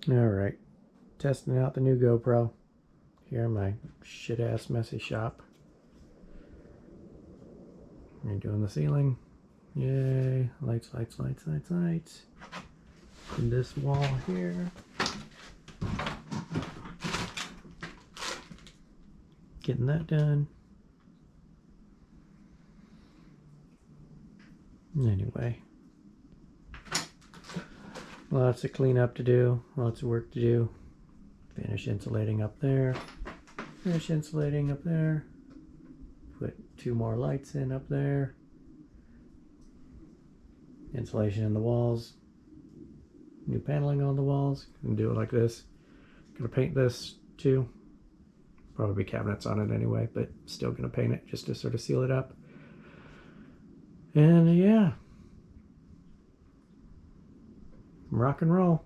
Alright, testing out the new GoPro here in my shit ass messy shop. Redoing the ceiling. Yay, lights, lights, lights, lights, lights. And this wall here. Getting that done. Anyway. Lots of cleanup to do, lots of work to do. Finish insulating up there. Finish insulating up there. Put 2 more lights in up there. Insulation in the walls. New paneling on the walls. Gonna do it like this. Gonna paint this too. Probably cabinets on it anyway, but still gonna paint it just to sort of seal it up. And yeah. Rock and roll.